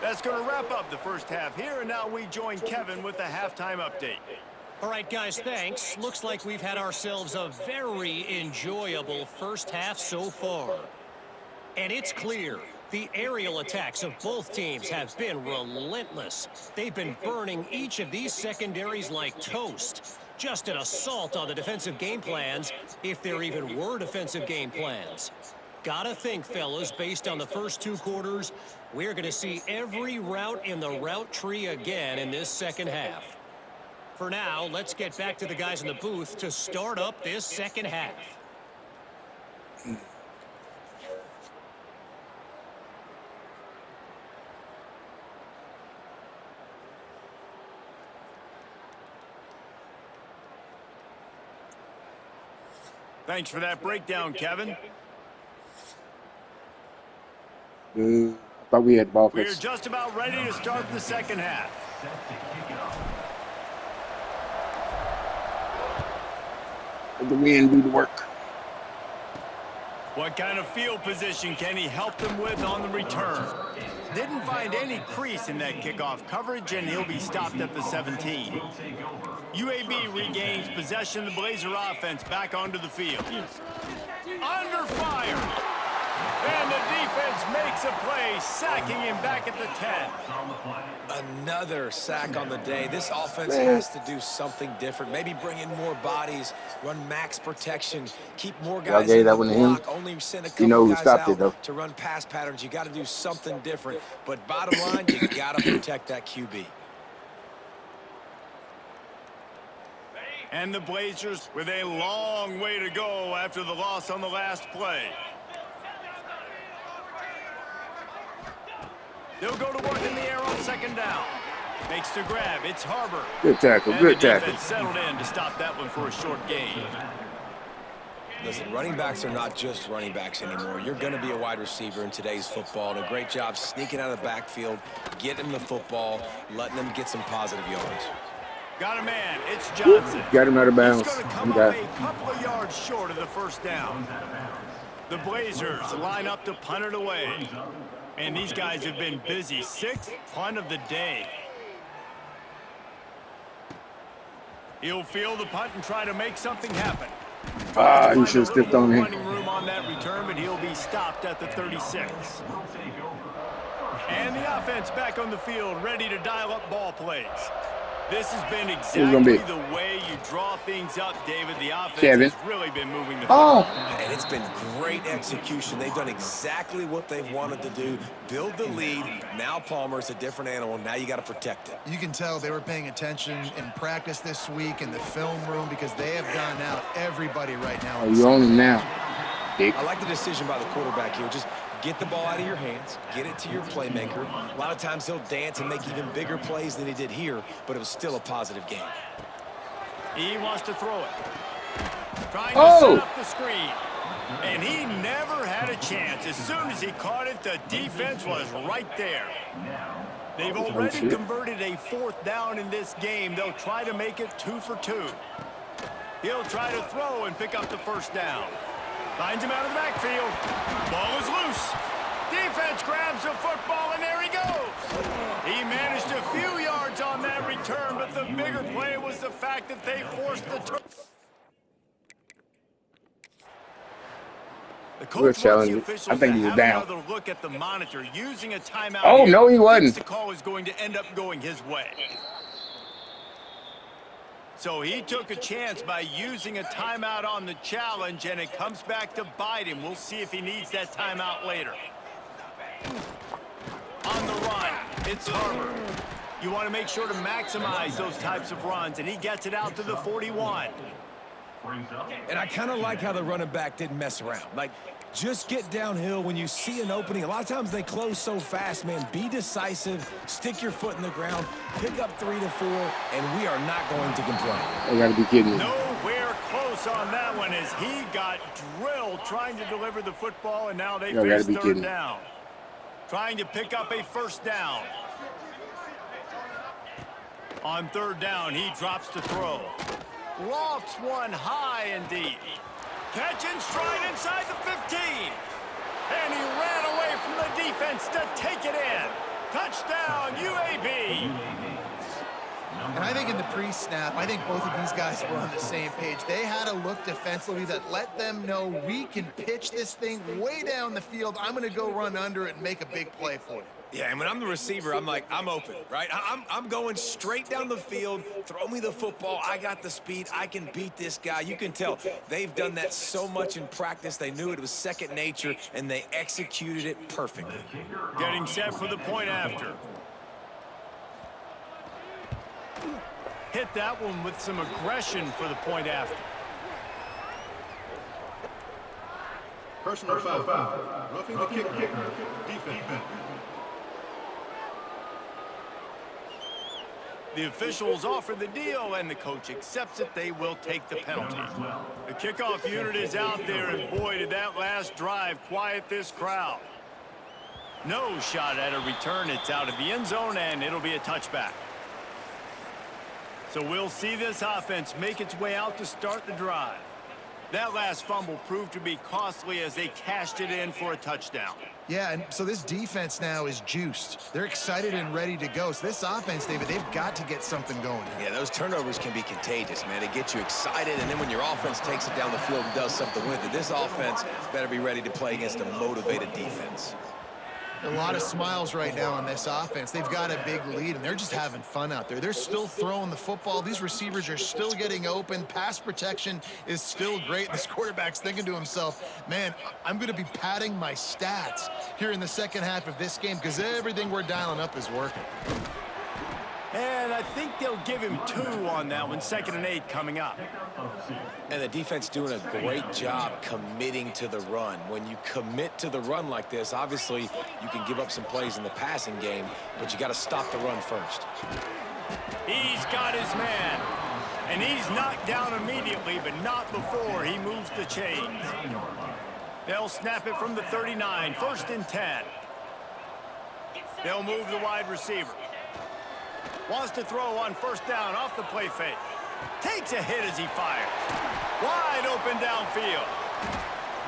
That's going to wrap up the first half here, and now we join Kevin with the halftime update. All right, guys, thanks. Looks like we've had ourselves a very enjoyable first half so far. And it's clear, the aerial attacks of both teams have been relentless. They've been burning each of these secondaries like toast. Just an assault on the defensive game plans, if there even were defensive game plans. Gotta think, fellas, based on the first two quarters, we're going to see every route in the route tree again in this second half. For now, let's get back to the guys in the booth to start up this second half. Thanks for that breakdown, Kevin. I thought we had ball We're fix. just about ready to start the second half. Let the wind do the work. What kind of field position can he help them with on the return? Didn't find any crease in that kickoff coverage, and he'll be stopped at the 17. UAB regains possession of the Blazer offense back onto the field. Under fire. And the defense makes a play, sacking him back at the 10. Another sack on the day. This offense has to do something different. Maybe bring in more bodies, run max protection, keep more guys in the block, only send a couple guys out to run pass patterns. You got to do something different. But bottom line, you got to protect that QB. And the Blazers with a long way to go after the loss on the last play. They'll go to work in the air on second down. Makes the grab. It's Harbor. Good tackle. Good tackle. Settled in to stop that one for a short gain. Listen, running backs are not just running backs anymore. You're going to be a wide receiver in today's football. And a great job sneaking out of the backfield, getting the football, letting them get some positive yards. Got a man. It's Johnson. Got him out of bounds. He's going to come up a couple of yards short of the first down. The Blazers line up to punt it away. And these guys have been busy. Sixth punt of the day. He'll field the punt and try to make something happen. He should have stepped on him. Running room on that return, but he'll be stopped at the 36. And the offense back on the field, ready to dial up ball plays. This has been exactly the way you draw things up, David. The offense has really been moving the football. And it's been great execution. They've done exactly what they've wanted to do. Build the lead. Now Palmer's a different animal. Now you got to protect it. You can tell they were paying attention in practice this week in the film room because they have gotten out everybody right now. Oh, you own him now. I like the decision by the quarterback here. Just get the ball out of your hands, get it to your playmaker. A lot of times he'll dance and make even bigger plays than he did here, but it was still a positive game. He wants to throw it. Trying to set up the screen. And he never had a chance. As soon as he caught it, the defense was right there. They've already converted a fourth down in this game. They'll try to make it 2 for 2. He'll try to throw and pick up the first down. Finds him out of the backfield. Ball is loose. Defense grabs the football, and there he goes. He managed a few yards on that return, but the bigger play was the fact that they forced the turn. The coach wants the officials I think he was down. another look at the monitor using a timeout. Oh, no, he wasn't. The call is going to end up going his way. So he took a chance by using a timeout on the challenge, and it comes back to bite him. We'll see if he needs that timeout later. On the run, it's Harbor. You want to make sure to maximize those types of runs, and he gets it out to the 41. And I kind of like how the running back didn't mess around. Like, just get downhill when you see an opening. A lot of times they close so fast, man. Be decisive, stick your foot in the ground, pick up 3 to 4, and we are not going to complain. I gotta be kidding me. Nowhere close on that one as he got drilled trying to deliver the football, and now they face third down. Trying to pick up a first down. On third down, he drops to throw. Lofts one high and deep. Catch and stride inside the 15. And he ran away from the defense to take it in. Touchdown, UAB. And I think in the pre-snap, I think both of these guys were on the same page. They had a look defensively that let them know we can pitch this thing way down the field. I'm going to go run under it and make a big play for it. Yeah, and when I'm the receiver, I'm like, I'm open, right? I'm going straight down the field. Throw me the football. I got the speed. I can beat this guy. You can tell they've done that so much in practice. They knew it was second nature, and they executed it perfectly. Getting set for the point after. Hit that one with some aggression for the point after. Personal foul. Roughing the kicker. Defense. The officials offer the deal, and the coach accepts it. They will take the penalty. The kickoff unit is out there, and boy, did that last drive quiet this crowd. No shot at a return. It's out of the end zone, and it'll be a touchback. So we'll see this offense make its way out to start the drive. That last fumble proved to be costly as they cashed it in for a touchdown. Yeah, and so this defense now is juiced. They're excited and ready to go. So this offense, David, they've got to get something going. Yeah, those turnovers can be contagious, man. It gets you excited, and then when your offense takes it down the field and does something with it, this offense better be ready to play against a motivated defense. A lot of smiles right now on this offense. They've got a big lead, and they're just having fun out there. They're still throwing the football. These receivers are still getting open. Pass protection is still great. This quarterback's thinking to himself, man, I'm going to be padding my stats here in the second half of this game because everything we're dialing up is working. And I think they'll give him 2 on that one. 2nd and 8 coming up. And the defense doing a great job committing to the run. When you commit to the run like this, obviously you can give up some plays in the passing game, but you got to stop the run first. He's got his man. And he's knocked down immediately, but not before he moves the chains. They'll snap it from the 39. 1st and 10. They'll move the wide receiver. Wants to throw on 1st down off the play fake. Takes a hit as he fires. Wide open downfield.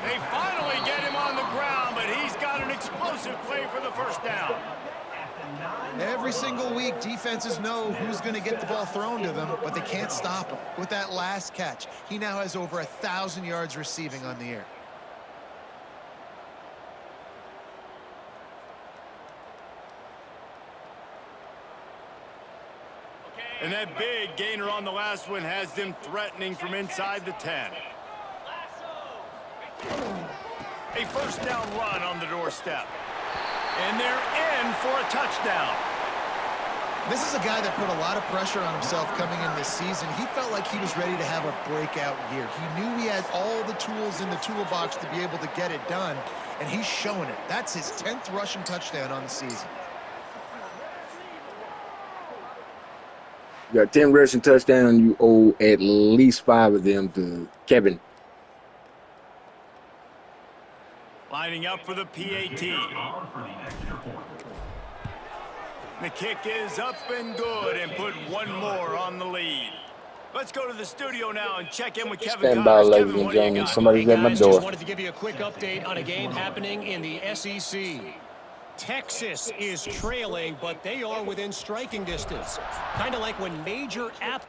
They finally get him on the ground, but he's got an explosive play for the 1st down. Every single week, defenses know who's going to get the ball thrown to them, but they can't stop him. With that last catch, he now has over 1,000 yards receiving on the air. And that big gainer on the last one has them threatening from inside the 10. A 1st down run on the doorstep. And they're in for a touchdown. This is a guy that put a lot of pressure on himself coming in this season. He felt like he was ready to have a breakout year. He knew he had all the tools in the toolbox to be able to get it done, and he's showing it. That's his 10th rushing touchdown on the season. You got 10 rushing touchdowns. You owe at least 5 of them to Kevin. Lining up for the PAT. The kick is up and good and put 1 more on the lead. Let's go to the studio now and check in with Kevin. Stand by, ladies and gentlemen. Somebody's at my door. Just wanted to give you a quick update on a game happening in the SEC. Texas is trailing, but they are within striking distance. Kind of like when Major App...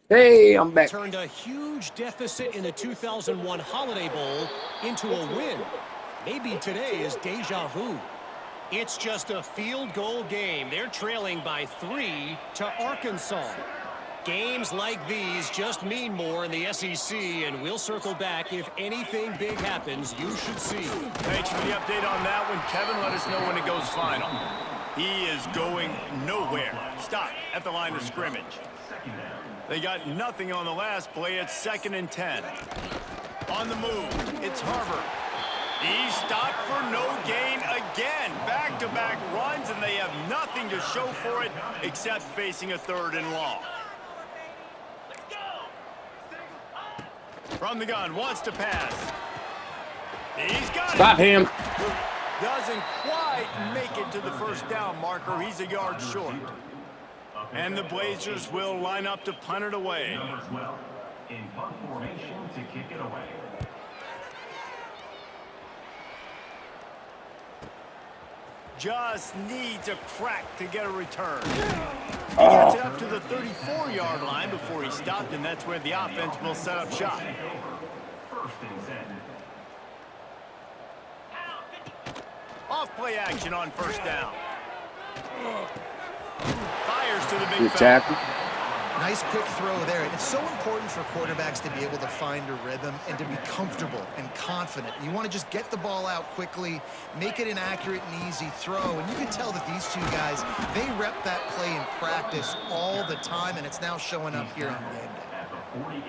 Hey, I'm back. Turned a huge deficit in the 2001 Holiday Bowl into a win. Maybe today is deja vu. It's just a field goal game. They're trailing by 3 to Arkansas. Games like these just mean more in the SEC, and we'll circle back if anything big happens you should see. Thanks for the update on that one, Kevin. Let us know when it goes final. He is going nowhere. Stop at the line of scrimmage. They got nothing on the last play. It's 2nd and 10. On the move, it's Harbor. He stopped for no gain again. Back-to-back runs, and they have nothing to show for it except facing a 3rd and long. From the gun, wants to pass. He's got it. Stop him. Doesn't quite make it to the first down marker. He's a yard short. And the Blazers will line up to punt it away. In punt formation to kick it away. Just needs a crack to get a return. He gets it up to the 34-yard line before he stopped, and that's where the offense will set up shop. 1st and 10. Off-play action on 1st down. Fires to the big Good fella. tackle. Nice quick throw there. And it's so important for quarterbacks to be able to find a rhythm and to be comfortable and confident. You want to just get the ball out quickly, make it an accurate and easy throw. And you can tell that these two guys, they rep that play in practice all the time, and it's now showing up here on game day.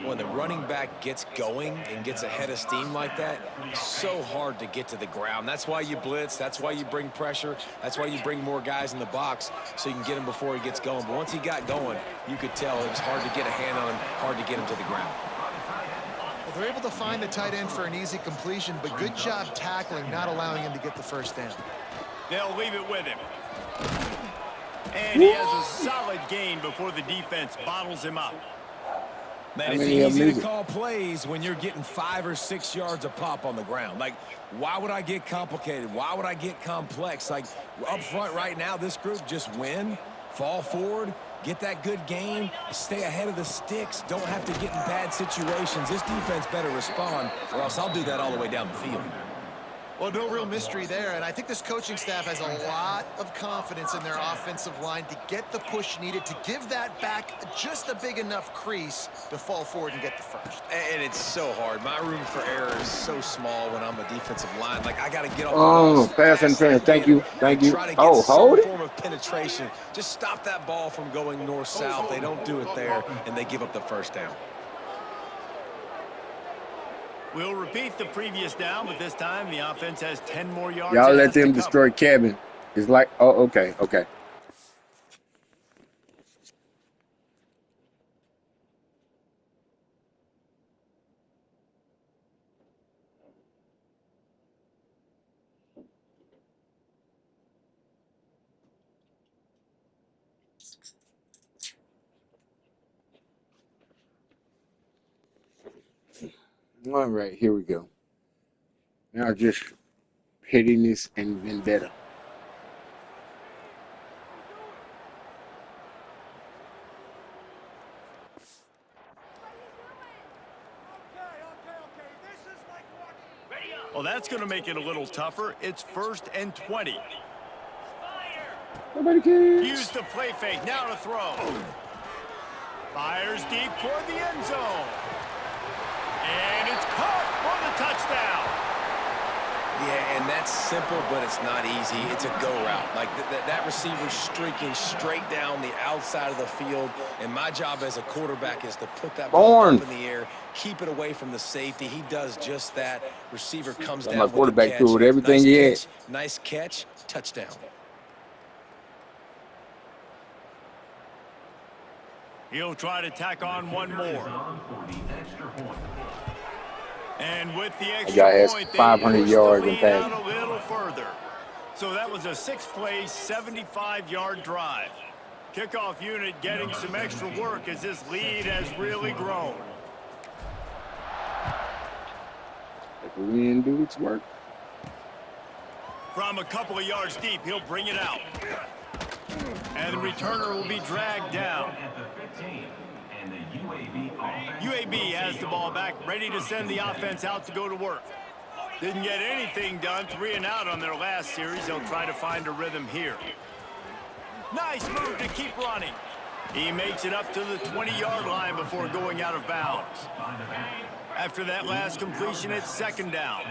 When the running back gets going and gets ahead of steam like that, it's so hard to get to the ground. That's why you blitz. That's why you bring pressure. That's why you bring more guys in the box so you can get him before he gets going. But once he got going, you could tell it was hard to get a hand on him, hard to get him to the ground. Well, they're able to find the tight end for an easy completion, but good job tackling, not allowing him to get the first down. They'll leave it with him. And he has a solid gain before the defense bottles him up. Man, it's easy to call plays when you're getting 5 or 6 yards a pop on the ground. Like, why would I get complicated? Why would I get complex? Like, up front right now, this group just win, fall forward, get that good gain, stay ahead of the sticks, don't have to get in bad situations. This defense better respond, or else I'll do that all the way down the field. Well, no real mystery there, and I think this coaching staff has a lot of confidence in their offensive line to get the push needed to give that back just a big enough crease to fall forward and get the first. And it's so hard. My room for error is so small when I'm a defensive line. Like, I got to get off the ball pass interference. Thank you. Thank you. Try to get Hold some it. form of penetration. Just stop that ball from going north-south. They don't do it there, and they give up the first down. We'll repeat the previous down, but this time the offense has 10 more yards. Y'all let them destroy Kevin. It's like, oh, okay, okay. All right, here we go. Now just pettiness and vendetta. Well, that's going to make it a little tougher. It's 1st and 20. Nobody cares. Use the play fake. Now to throw. Fires deep toward the end zone. And it's caught for the touchdown. Yeah, and that's simple, but it's not easy. It's a go route. Like, that receiver's streaking straight down the outside of the field, and my job as a quarterback is to put that ball up in the air, keep it away from the safety. He does just that. Receiver comes down with the quarterback catch. threw with everything he had. Nice catch, touchdown. He'll try to tack on one more. And with the extra point, they 500 yards push and the lead out a little further. So that was a 6-play, 75-yard drive. Kickoff unit getting some extra work as this lead has really grown. Let the wind do its work. From a couple of yards deep, he'll bring it out. And the returner will be dragged down. UAB has the ball back, ready to send the offense out to go to work. Didn't get anything done, 3 and out on their last series. They'll try to find a rhythm here. Nice move to keep running. He makes it up to the 20-yard line before going out of bounds. After that last completion, it's second down.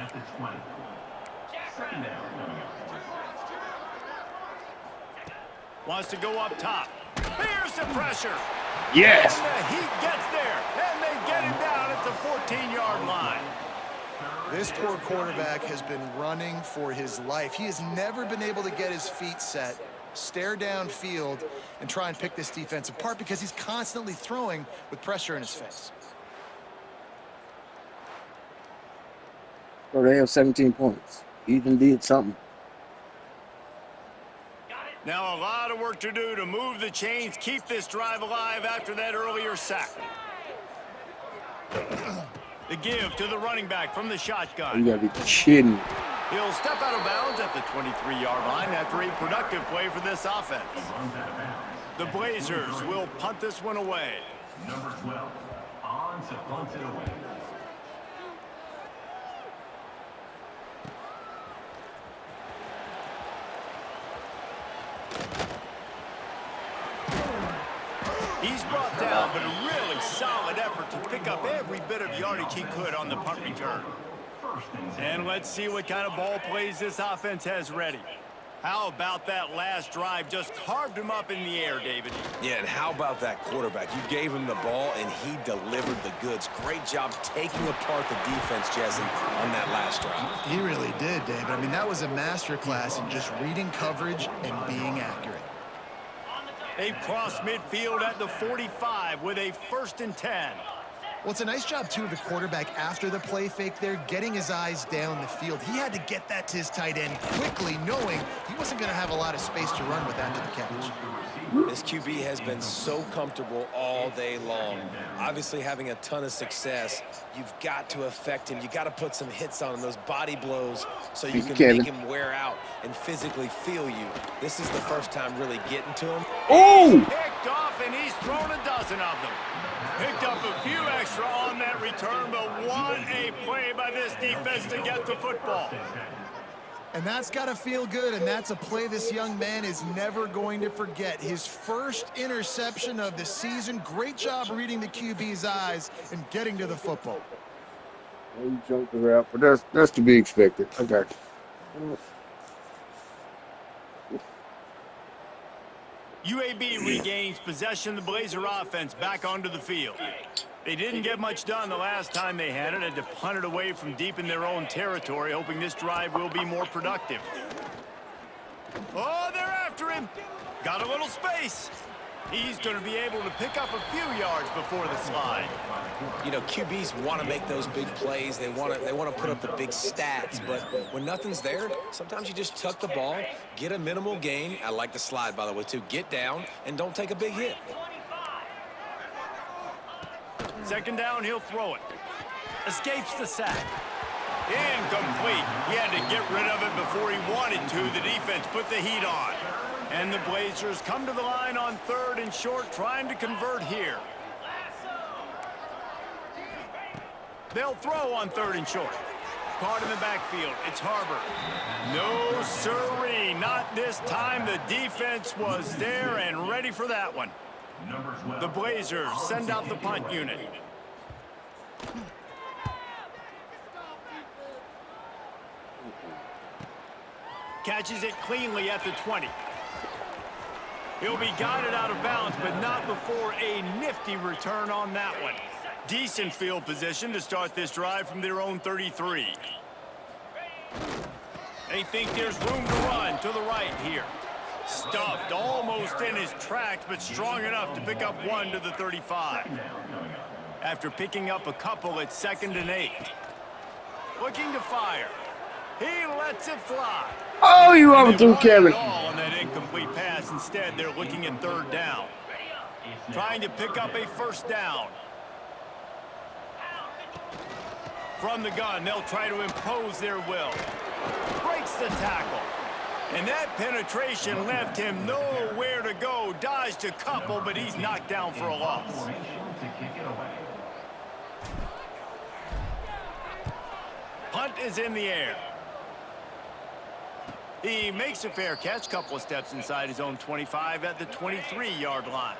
Wants to go up top. Here's the pressure. Yes. And the Heat gets there, and they get him down at the 14-yard line. This poor quarterback has been running for his life. He has never been able to get his feet set, stare downfield, and try and pick this defense apart because he's constantly throwing with pressure in his face. Well, they have 17 points. Ethan did something. Now a lot of work to do to move the chains, keep this drive alive after that earlier sack. The give to the running back from the shotgun. You gotta be kidding. He'll step out of bounds at the 23-yard line after a productive play for this offense. The Blazers will punt this one away. Number 12, on to punt it away. He's brought down, but a really solid effort to pick up every bit of yardage he could on the punt return. And let's see what kind of ball plays this offense has ready. How about that last drive? Just carved him up in the air, David. Yeah, and how about that quarterback? You gave him the ball, and he delivered the goods. Great job taking apart the defense, Jesse, on that last drive. He really did, David. I mean, that was a masterclass in just reading coverage and being accurate. They've crossed midfield at the 45 with a 1st and 10. Well, it's a nice job, too, of the quarterback after the play fake there, getting his eyes down the field. He had to get that to his tight end quickly, knowing he wasn't going to have a lot of space to run with after the catch. This QB has been so comfortable all day long. Obviously having a ton of success. You've got to affect him. You got to put some hits on him, those body blows, so you can make him wear out and physically feel you. This is the first time really getting to him. Oh! Picked off, and he's thrown a dozen of them. Picked up a few extra on that return, but what a play by this defense to get the football. And that's got to feel good, and that's a play this young man is never going to forget. His first interception of the season. Great job reading the QB's eyes and getting to the football. He jumped the route, but that's to be expected. I got you. UAB regains possession of the Blazer offense back onto the field. They didn't get much done the last time they had it. Had to punt it away from deep in their own territory, hoping this drive will be more productive. Oh, they're after him. Got a little space. He's going to be able to pick up a few yards before the slide. You know, QBs want to make those big plays. They want to put up the big stats. But when nothing's there, sometimes you just tuck the ball, get a minimal gain. I like the slide, by the way, too. Get down and don't take a big hit. Second down, he'll throw it. Escapes the sack. Incomplete. He had to get rid of it before he wanted to. The defense put the heat on. And the Blazers come to the line on 3rd and short, trying to convert here. They'll throw on 3rd and short. Caught in the backfield. It's Harbor. No siree. Not this time. The defense was there and ready for that one. The Blazers send out the punt unit. Catches it cleanly at the 20. He'll be guided out of bounds, but not before a nifty return on that one. Decent field position to start this drive from their own 33. They think there's room to run to the right here. Stuffed almost in his tracks, but strong enough to pick up one to the 35. After picking up a couple, it's 2nd and 8. Looking to fire. He lets it fly. Oh, you overthrew Kevin. On that incomplete pass. Instead, they're looking at 3rd down. Trying to pick up a 1st down. From the gun, they'll try to impose their will. Breaks the tackle. And that penetration left him nowhere to go. Dodged a couple, but he's knocked down for a loss. punt is in the air. He makes a fair catch, couple of steps inside his own 25 at the 23-yard line.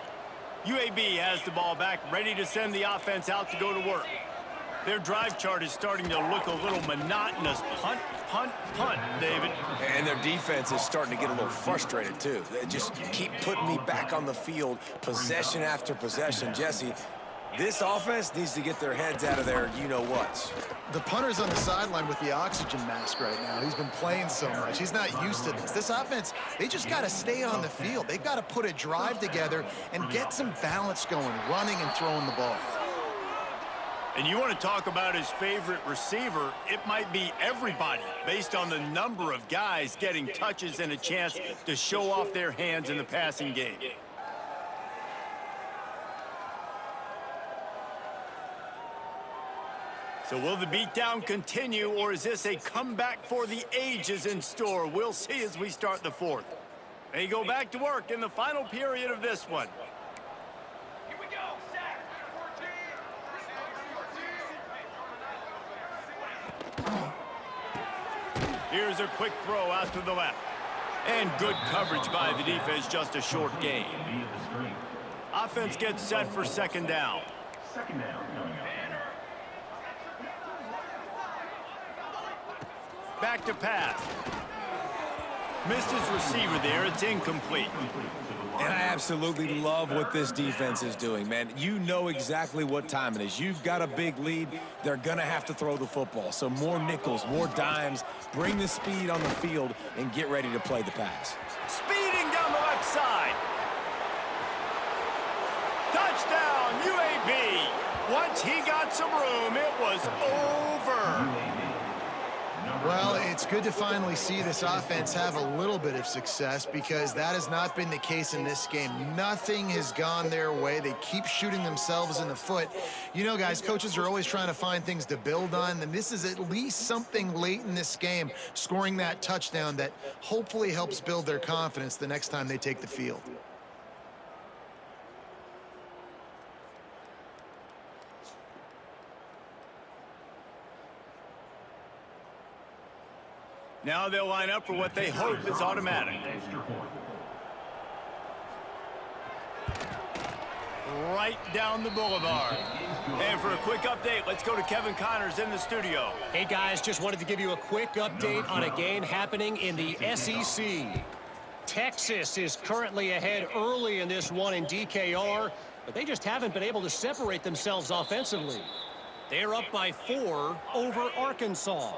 UAB has the ball back, ready to send the offense out to go to work. Their drive chart is starting to look a little monotonous. Punt, punt, punt, David. And their defense is starting to get a little frustrated, too. They just keep putting me back on the field, possession after possession. Jesse, this offense needs to get their heads out of their you-know-whats. The punter's on the sideline with the oxygen mask right now. He's been playing so much. He's not used to this. This offense, they just got to stay on the field. They've got to put a drive together and get some balance going, running and throwing the ball. And you want to talk about his favorite receiver, it might be everybody based on the number of guys getting touches and a chance to show off their hands in the passing game. So will the beatdown continue, or is this a comeback for the ages in store? We'll see as we start the fourth. They go back to work in the final period of this one. Here we go, sack. Here's a quick throw out to the left. And good coverage by the defense, just a short gain. Offense gets set for second down. Second down coming up. Back to pass. Missed his receiver there. It's incomplete. And I absolutely love what this defense is doing, man. You know exactly what time it is. You've got a big lead. They're going to have to throw the football. So more nickels, more dimes. Bring the speed on the field and get ready to play the pass. Speeding down the left side. Touchdown, UAB. Once he got some room, it was over. Well, it's good to finally see this offense have a little bit of success because that has not been the case in this game. Nothing has gone their way. They keep shooting themselves in the foot. You know, guys, coaches are always trying to find things to build on, and this is at least something late in this game, scoring that touchdown that hopefully helps build their confidence the next time they take the field. Now they'll line up for what they hope is automatic. Right down the boulevard. And for a quick update, let's go to Kevin Connors in the studio. Hey, guys, just wanted to give you a quick update on a game happening in the SEC. Texas is currently ahead early in this one in DKR, but they just haven't been able to separate themselves offensively. They're up by 4 over Arkansas.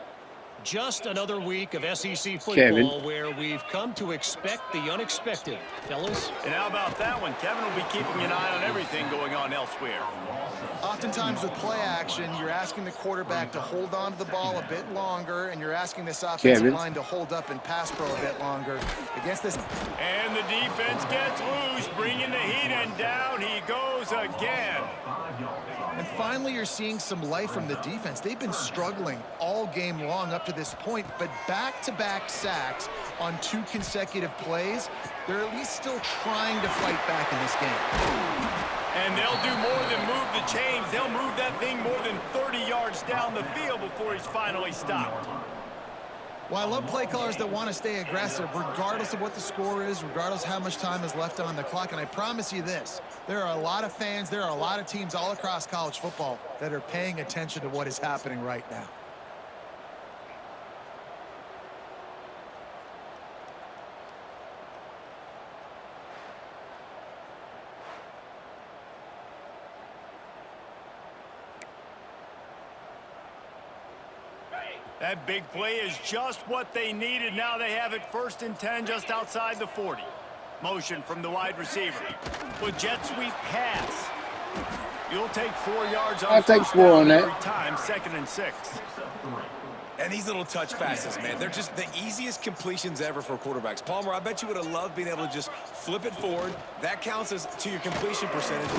Just another week of SEC football where we've come to expect the unexpected, fellas. And how about that one? Kevin will be keeping an eye on everything going on elsewhere. Oftentimes with play action, you're asking the quarterback to hold on to the ball a bit longer, and you're asking this offensive line to hold up and pass pro a bit longer. Against this. And the defense gets loose, bringing the heat, and down he goes again. And finally, you're seeing some life from the defense. They've been struggling all game long up to this point, but back-to-back sacks on 2 consecutive plays, they're at least still trying to fight back in this game. And they'll do more than move the chains. They'll move that thing more than 30 yards down the field before he's finally stopped. Well, I love play callers that want to stay aggressive regardless of what the score is, regardless of how much time is left on the clock. And I promise you this, there are a lot of fans, there are a lot of teams all across college football that are paying attention to what is happening right now. That big play is just what they needed. Now they have it 1st and 10 just outside the 40. Motion from the wide receiver. With jet sweep pass. You'll take 4 yards on I'll take 4 on that. every time, 2nd and 6. And these little touch passes, man, they're just the easiest completions ever for quarterbacks. Palmer, I bet you would have loved being able to just flip it forward. That counts as to your completion percentage.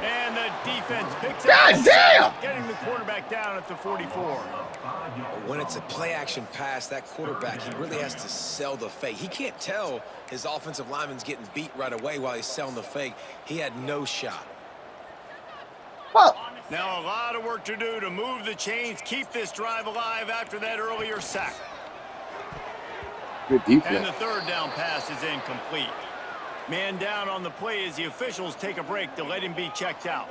And the defense picks it God up. damn! Getting the quarterback down at the 44. When it's a play-action pass, that quarterback, he really has to sell the fake. He can't tell his offensive lineman's getting beat right away while he's selling the fake. He had no shot. Well, Now a lot of work to do to move the chains, keep this drive alive after that earlier sack. Good defense. And the third down pass is incomplete. Man down on the play as the officials take a break to let him be checked out.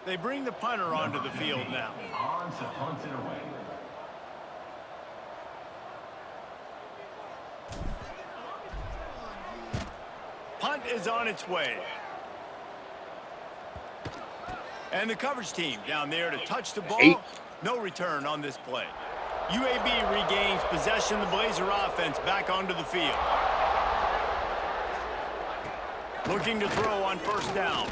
They bring the punter onto the field now. On to punt it away. Punt is on its way. And the coverage team down there to touch the ball. 8. No return on this play. UAB regains possession. The Blazer offense back onto the field. Looking to throw on first down.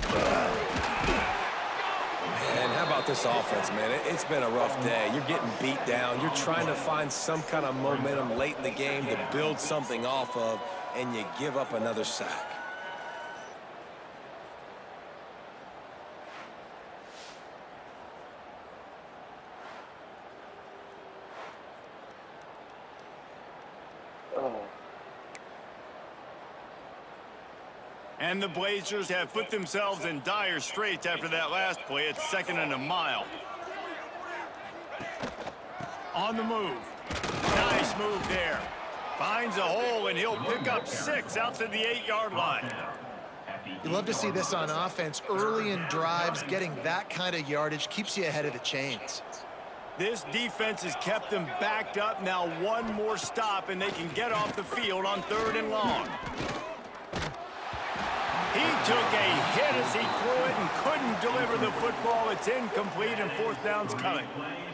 And how about this offense, man? It's been a rough day. You're getting beat down. You're trying to find some kind of momentum late in the game to build something off of, and you give up another sack. And the Blazers have put themselves in dire straits after that last play. It's 2nd and a mile. On the move. Nice move there. Finds a hole, and he'll pick up 6 out to the 8-yard line. You love to see this on offense. Early in drives, getting that kind of yardage keeps you ahead of the chains. This defense has kept them backed up. Now one more stop, and they can get off the field on 3rd and long. He took a hit as he threw it and couldn't deliver the football. It's incomplete, and 4th down's coming.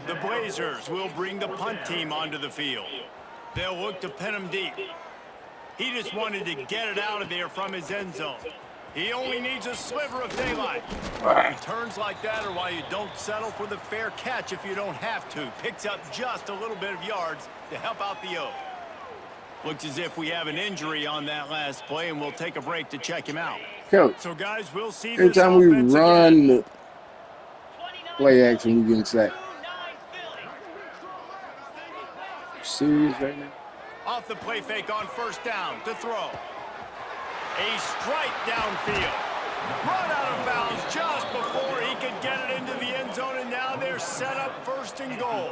The Blazers will bring the punt team onto the field. They'll look to pin him deep. He just wanted to get it out of there from his end zone. He only needs a sliver of daylight. Returns like that are why you don't settle for the fair catch if you don't have to. Picks up just a little bit of yards to help out the O. Looks as if we have an injury on that last play, and we'll take a break to check him out. Coach, So, guys, we'll see every this time we offense run again. the play action, we get sacked. Serious right now? Off the play fake on first down to throw. A strike downfield. Run out of bounds just before he could get it into the end zone, and now they're set up 1st and goal.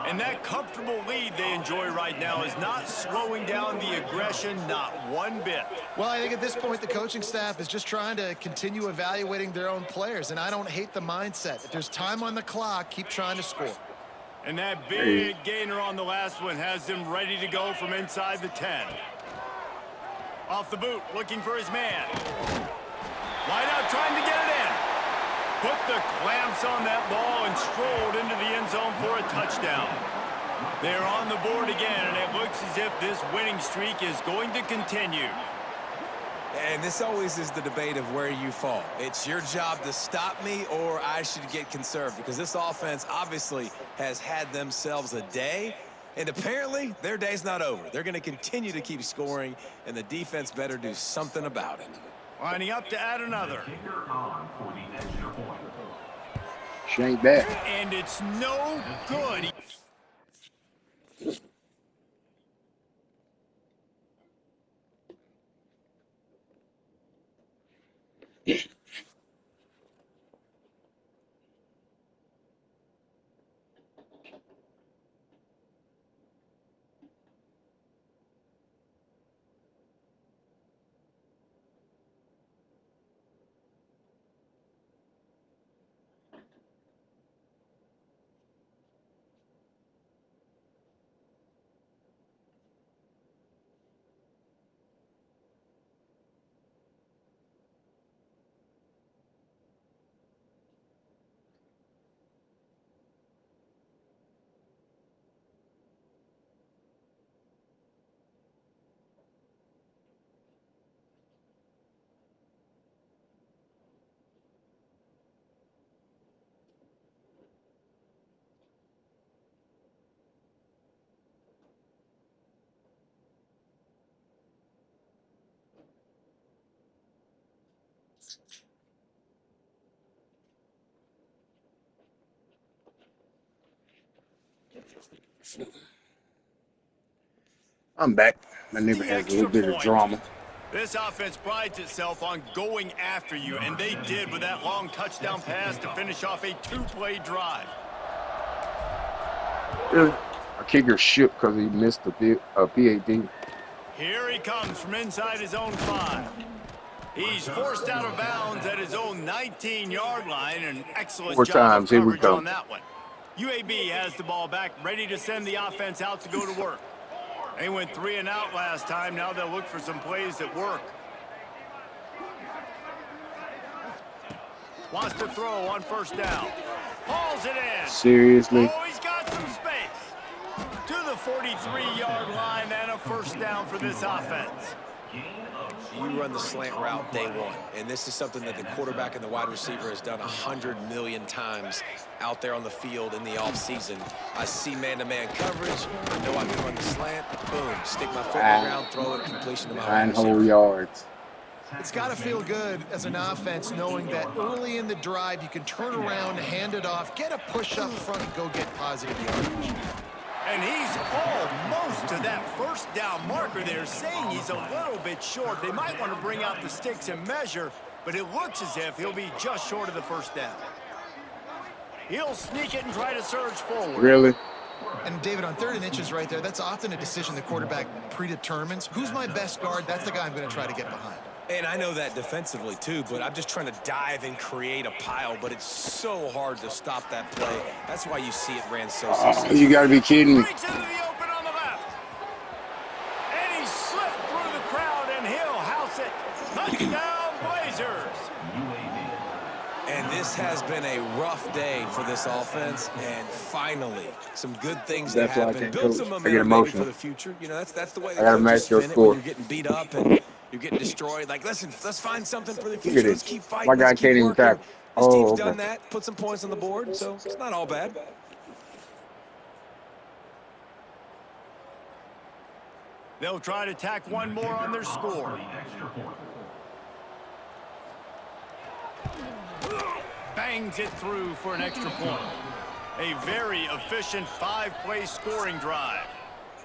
And that comfortable lead they enjoy right now is not slowing down the aggression, not one bit. Well, I think at this point, the coaching staff is just trying to continue evaluating their own players, and I don't hate the mindset. If there's time on the clock, keep trying to score. And that big gainer on the last one has them ready to go from inside the 10. Off the boot, looking for his man. Wide out, trying to get it in. Put the clamps on that ball and strolled into the end zone for a touchdown. They're on the board again, and it looks as if this winning streak is going to continue. And this always is the debate of where you fall. It's your job to stop me, or I should get conserved, because this offense obviously has had themselves a day, and apparently their day's not over. They're going to continue to keep scoring, and the defense better do something about it. Lining up to add another. Kicker on for the extra point. Shank that. And it's no good. I'm back. My neighbor has a little bit of drama. This offense prides itself on going after you, and they did with that long touchdown pass to finish off a 2-play drive. A kicker shook because he missed a PAT. Here he comes from inside his own 5. He's forced out of bounds at his own 19-yard line. An excellent job of coverage on that one. UAB has the ball back, ready to send the offense out to go to work. They went 3 and out last time. Now they'll look for some plays that work. Wants to throw on first down. Hauls it in. Seriously? Oh, he's got some space. To the 43-yard line and a first down for this offense. You run the slant route day one, and this is something that the quarterback and the wide receiver has done 100 million times out there on the field in the offseason. I see man-to-man coverage. I know I can run the slant. Boom, stick my foot in the ground, throw it, completion to my wide receiver. 9 whole yards. It's got to feel good as an offense knowing that early in the drive you can turn around, hand it off, get a push up front, and go get positive yardage. And he's almost to that first down marker there, saying he's a little bit short. They might want to bring out the sticks and measure, but it looks as if he'll be just short of the first down. He'll sneak it and try to surge forward. Really? And David, on 3rd and inches right there, that's often a decision the quarterback predetermines. Who's my best guard? That's the guy I'm going to try to get behind. And I know that defensively, too, but I'm just trying to dive and create a pile, but it's so hard to stop that play. That's why you see it ran so successfully. You got to be kidding me. Breaks into the open on the left. And he slipped through the crowd, and he'll house it. Touchdown, Blazers. And this has been a rough day for this offense, and finally, some good things that happen. Build some momentum maybe for the future. You know, that's the way they coaches spin it when you're getting beat up and you're getting destroyed. Like, listen, let's find something for the future. Let's keep fighting. My guy can't even tackle. This team's done that, put some points on the board, so it's not all bad. They'll try to tack one more on their score. Bangs it through for an extra point. A very efficient 5-play scoring drive.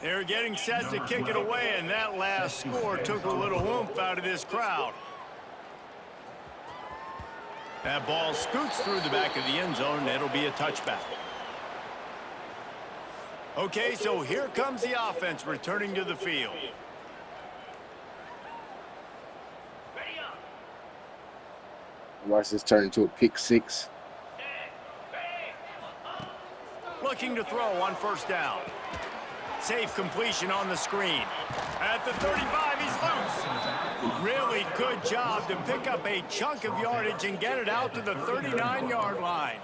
They're getting set to kick it away, and that last score took a little oomph out of this crowd. That ball scoots through the back of the end zone, and it'll be a touchback. Okay, so here comes the offense returning to the field. Watch this turn into a pick 6. Looking to throw on first down. Safe completion on the screen. At the 35, he's loose. Really good job to pick up a chunk of yardage and get it out to the 39-yard line.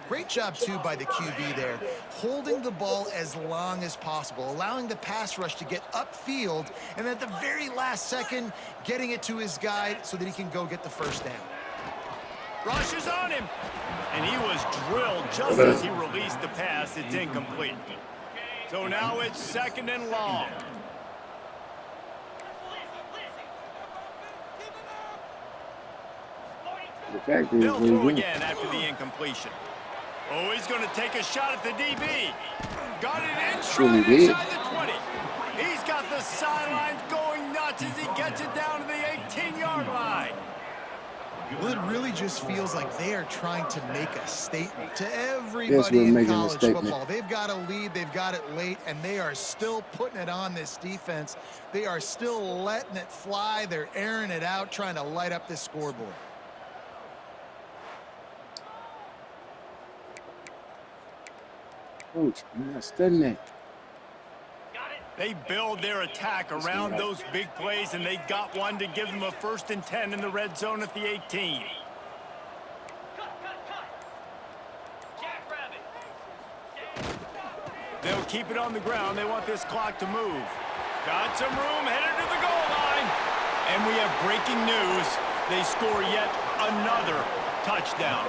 Great job, too, by the QB there, holding the ball as long as possible, allowing the pass rush to get upfield, and at the very last second, getting it to his guy so that he can go get the first down. Rush is on him, and he was drilled just as he released the pass. It's incomplete. So now it's 2nd and long. They'll throw again after the incompletion. Oh, he's going to take a shot at the DB. Got it in straight inside the 20. He's got the sidelines going nuts as he gets it down to the 18-yard line. Well, it really just feels like they are trying to make a statement to everybody in college football. They've got a lead, they've got it late, and they are still putting it on this defense. They are still letting it fly. They're airing it out, trying to light up this scoreboard. Coach, you're not studying that. They build their attack around those big plays, and they got one to give them a 1st and 10 in the red zone at the 18. They'll keep it on the ground. They want this clock to move. Got some room, headed to the goal line. And we have breaking news. They score yet another touchdown.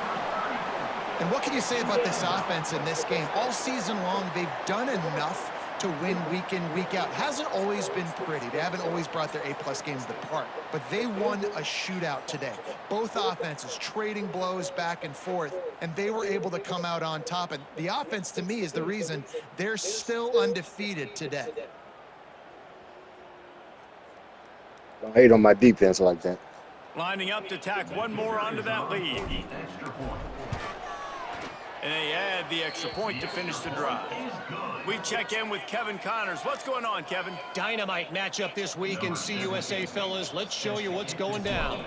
And what can you say about this offense in this game? All season long, they've done enough to win week in, week out. Hasn't always been pretty. They haven't always brought their A-plus games to park. But they won a shootout today. Both offenses trading blows back and forth, and they were able to come out on top. And the offense, to me, is the reason they're still undefeated today. Don't hate on my defense like that. Lining up to tack one more onto that lead. And they add the extra point to finish the drive. We check in with Kevin Connors. What's going on, Kevin? Dynamite matchup this week in CUSA, fellas. Let's show you what's going down.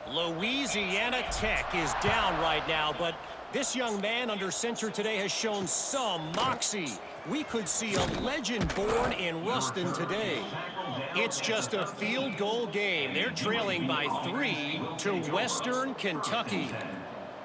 Louisiana Tech is down right now, but this young man under center today has shown some moxie. We could see a legend born in Ruston today. It's just a field goal game. They're trailing by 3 to Western Kentucky.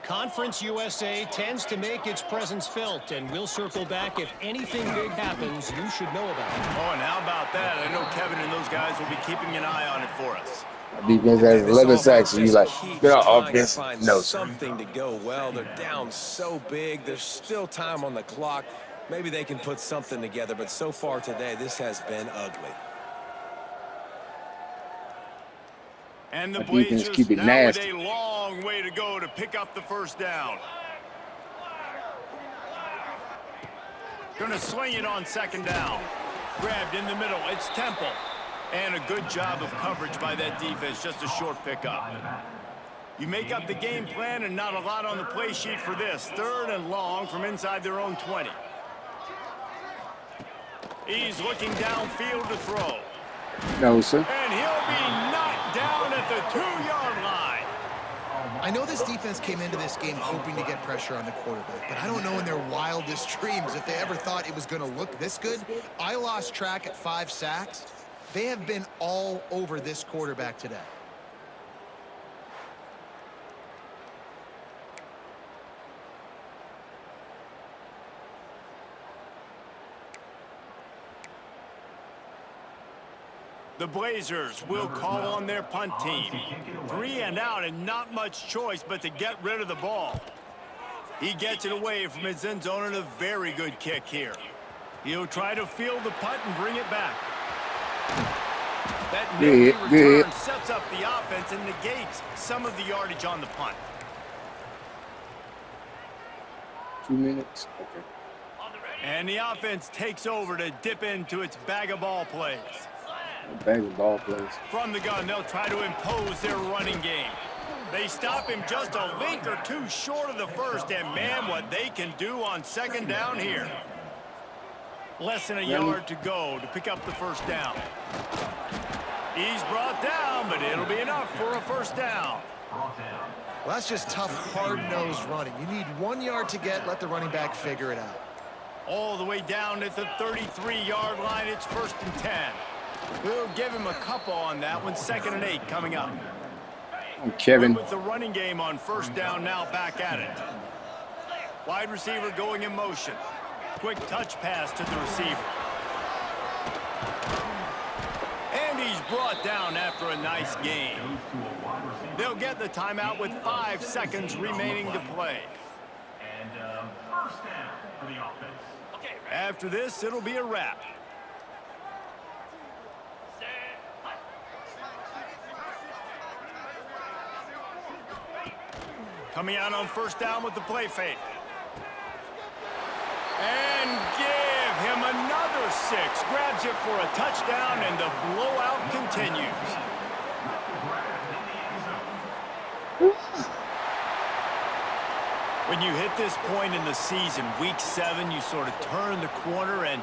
Conference USA tends to make its presence felt, and we'll circle back if anything big happens you should know about. Oh, and how about that? I know Kevin and those guys will be keeping an eye on it for us. Defense has 11 sacks, and you like, get on offense. No, something to go well. They're down so big. There's still time on the clock. Maybe they can put something together, but so far today, this has been ugly. And the defense Blazers keep it now nasty. with a long way to go to pick up the first down. Gonna swing it on second down. Grabbed in the middle. It's Temple. And a good job of coverage by that defense. Just a short pickup. You make up the game plan and not a lot on the play sheet for this. 3rd and long from inside their own 20. He's looking downfield to throw. No, sir. And he'll be knocked down at the 2-yard line. I know this defense came into this game hoping to get pressure on the quarterback, but I don't know in their wildest dreams if they ever thought it was going to look this good. I lost track at 5 sacks. They have been all over this quarterback today. The Blazers will call on their punt team. 3 and out and not much choice but to get rid of the ball. He gets it away from his end zone and a very good kick here. He'll try to field the punt and bring it back. That nifty return sets up the offense and negates some of the yardage on the punt. 2 minutes. Okay. And the offense takes over to dip into its bag of ball plays. Bag of ball plays. From the gun, they'll try to impose their running game. They stop him just a link or two short of the first, and man, what they can do on second down here. Less than a yard to go to pick up the first down. He's brought down, but it'll be enough for a first down. Well, that's just tough, hard-nosed running. You need 1 yard to get, let the running back figure it out. All the way down at the 33-yard line, it's 1st and 10. We'll give him a couple on that one. 2nd and 8 coming up. Kevin. With the running game on first down now, back at it. Wide receiver going in motion. Quick touch pass to the receiver. And he's brought down after a nice game. They'll get the timeout with 5 seconds remaining to play. And first down for the offense. After this, it'll be a wrap. Coming out on first down with the play fake. And give him another 6. Grabs it for a touchdown, and the blowout continues. When you hit this point in the season, week 7, you sort of turn the corner and